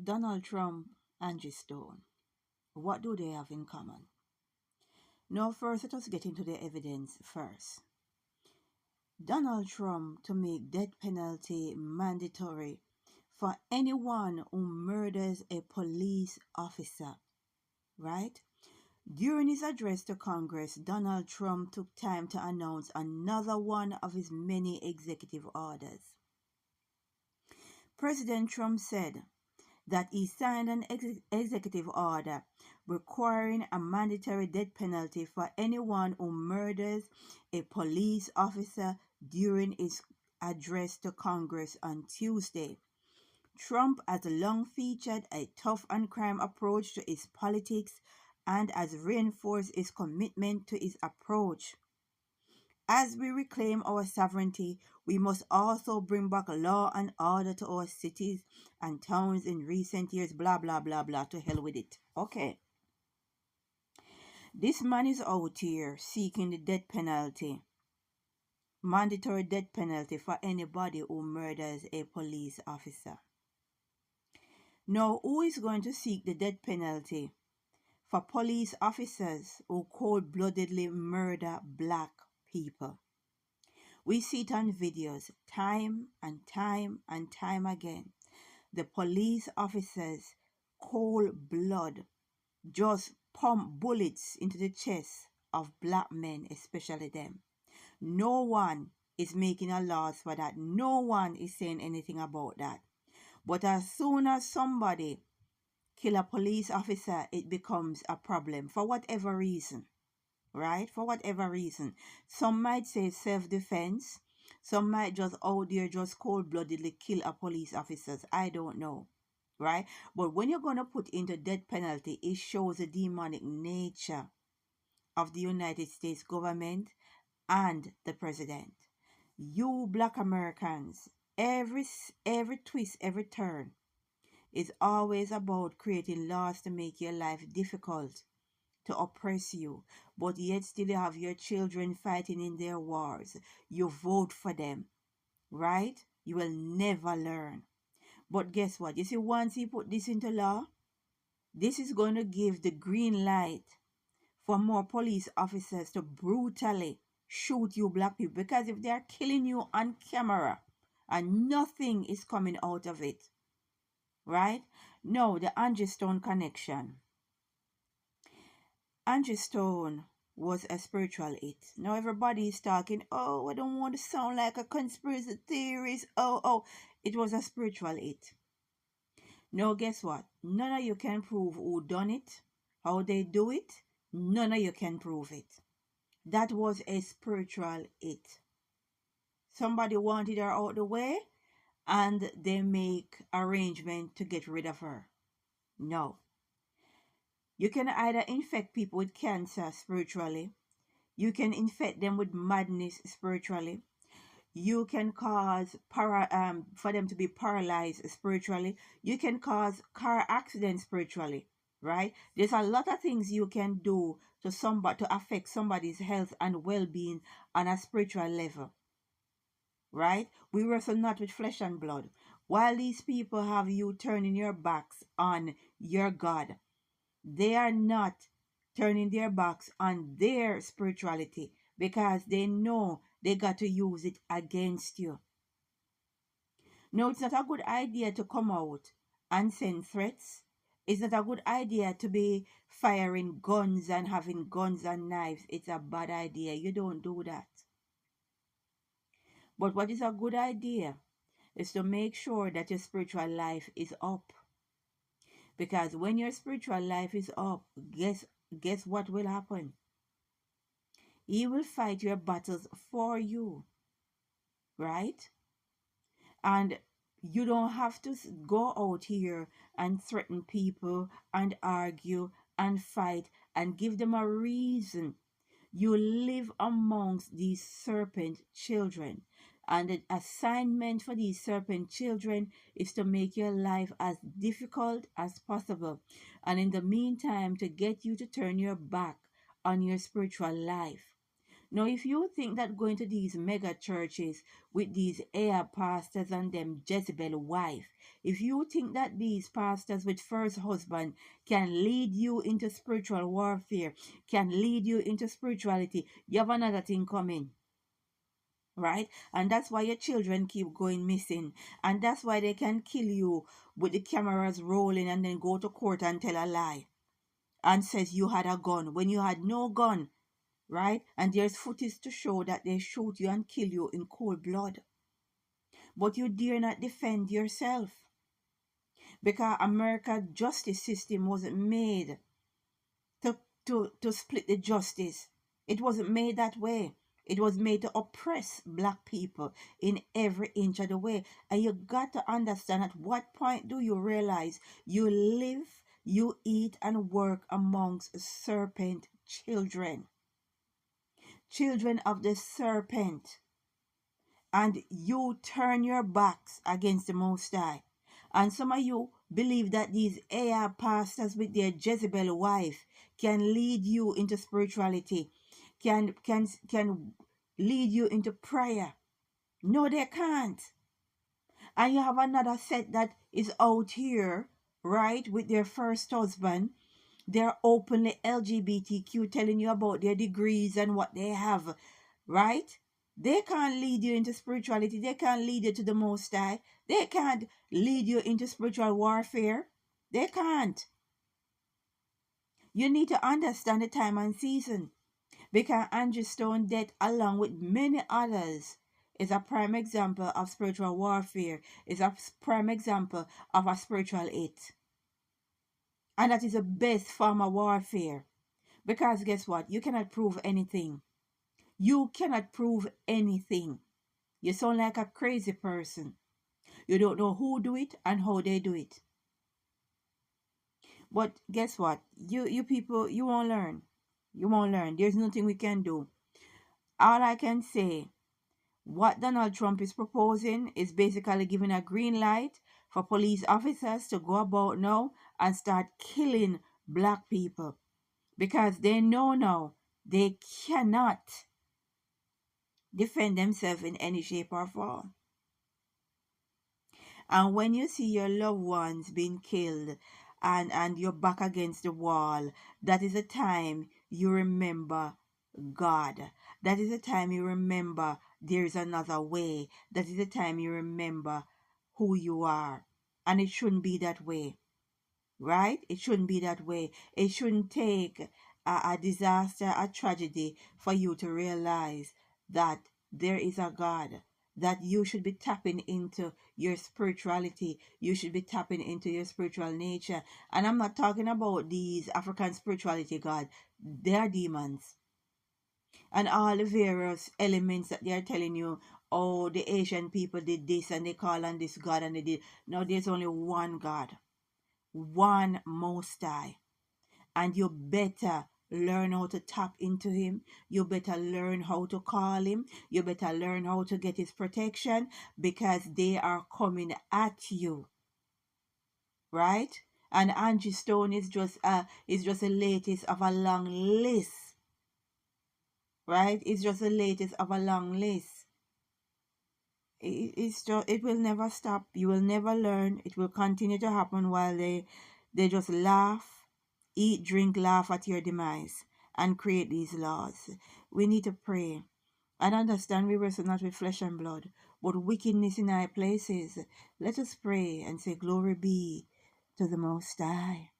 Donald Trump, Angie Stone. What do they have in common? Now, first, let us get into the evidence first. Donald Trump to make death penalty mandatory for anyone who murders a police officer, right? During his address to Congress, Donald Trump took time to announce another one of his many executive orders. President Trump said that he signed an executive order requiring a mandatory death penalty for anyone who murders a police officer during his address to Congress on Tuesday. Trump has long featured a tough on crime approach to his politics and has reinforced his commitment to his approach. As we reclaim our sovereignty, we must also bring back law and order to our cities and towns in recent years. Blah, blah, blah, blah. To hell with it. Okay. This man is out here seeking the death penalty, mandatory death penalty for anybody who murders a police officer. Now, who is going to seek the death penalty for police officers who cold-bloodedly murder black people? We see it on videos time and time and time again. The police officers, cold blood, just pump bullets into the chest of black men, especially them. No one is making a loss for that. No one is saying anything about that. But as soon as somebody kill a police officer, it becomes a problem for whatever reason. Right? For whatever reason. Some might say self-defense. Some might just out there just cold-bloodedly kill a police officers. I don't know. Right? But when you're going to put into death penalty, it shows the demonic nature of the United States government and the president. You black Americans, every twist, every turn is always about creating laws to make your life difficult, to oppress you, but yet still you have your children fighting in their wars. You vote for them, right? You will never learn. But guess what? You see, once he put this into law, this is going to give the green light for more police officers to brutally shoot you black people. Because if they are killing you on camera and nothing is coming out of it, right? No, the Angie Stone connection. Angie Stone was a spiritual hit. Now everybody is talking, oh, I don't want to sound like a conspiracy theorist. Oh, it was a spiritual hit. Now guess what? None of you can prove who done it, how they do it. None of you can prove it. That was a spiritual hit. Somebody wanted her out the way and they make arrangement to get rid of her. No. You can either infect people with cancer spiritually. You can infect them with madness spiritually. You can cause for them to be paralyzed spiritually. You can cause car accidents spiritually, right? There's a lot of things you can do to affect somebody's health and well-being on a spiritual level, right? We wrestle not with flesh and blood. While these people have you turning your backs on your God, they are not turning their backs on their spirituality because they know they got to use it against you. No, it's not a good idea to come out and send threats. It's not a good idea to be firing guns and having guns and knives. It's a bad idea. You don't do that. But what is a good idea is to make sure that your spiritual life is up. Because when your spiritual life is up, guess what will happen? He will fight your battles for you, right? And you don't have to go out here and threaten people and argue and fight and give them a reason. You live amongst these serpent children. And the assignment for these serpent children is to make your life as difficult as possible. And in the meantime, to get you to turn your back on your spiritual life. Now, if you think that going to these mega churches with these Ahab pastors and them Jezebel wife, if you think that these pastors with first husband can lead you into spiritual warfare, can lead you into spirituality, you have another thing coming. Right? And that's why your children keep going missing. And that's why they can kill you with the cameras rolling and then go to court and tell a lie and says you had a gun when you had no gun. Right? And there's footage to show that they shoot you and kill you in cold blood. But you dare not defend yourself. Because America's justice system wasn't made to, to split the justice. It wasn't made that way. It was made to oppress black people in every inch of the way. And you got to understand at what point do you realize you live, you eat, and work amongst serpent children. Children of the serpent. And you turn your backs against the Most High. And some of you believe that these Ahab pastors with their Jezebel wife can lead you into spirituality, can lead you into prayer. No, they can't. And you have another set that is out here, right, with their first husband. They're openly LGBTQ, telling you about their degrees and what they have, right? They can't lead you into spirituality. They can't lead you to the Most High. They can't lead you into spiritual warfare. They can't. You need to understand the time and season. Because Angie Stone death, along with many others, is a prime example of spiritual warfare. Is a prime example of a spiritual hit. And that is the best form of warfare. Because guess what? You cannot prove anything. You cannot prove anything. You sound like a crazy person. You don't know who do it and how they do it. But guess what? You people, you won't learn. You won't learn. There's nothing we can do. All I can say, what Donald Trump is proposing is basically giving a green light for police officers to go about now and start killing black people. Because they know now they cannot defend themselves in any shape or form. And when you see your loved ones being killed and you're back against the wall, that is a time you remember God. That is a time you remember there's another way. That is a time you remember who you are. And it shouldn't be that way. Right? It shouldn't be that way. It shouldn't take a disaster, a tragedy for you to realize that there is a God, that you should be tapping into your spirituality. You should be tapping into your spiritual nature. And I'm not talking about these African spirituality God. They are demons. And all the various elements that they are telling you, oh, the Asian people did this and they call on this God and they did. No, there's only one God. One Most High. And you better learn how to tap into him. You better learn how to call him. You better learn how to get his protection, because they are coming at you. Right? And Angie Stone is just the latest of a long list. Right? It's just the latest of a long list. It will never stop. You will never learn. It will continue to happen while they just laugh, eat, drink, laugh at your demise and create these laws. We need to pray and understand we wrestle not with flesh and blood, but wickedness in high places. Let us pray and say, glory be to the Most High.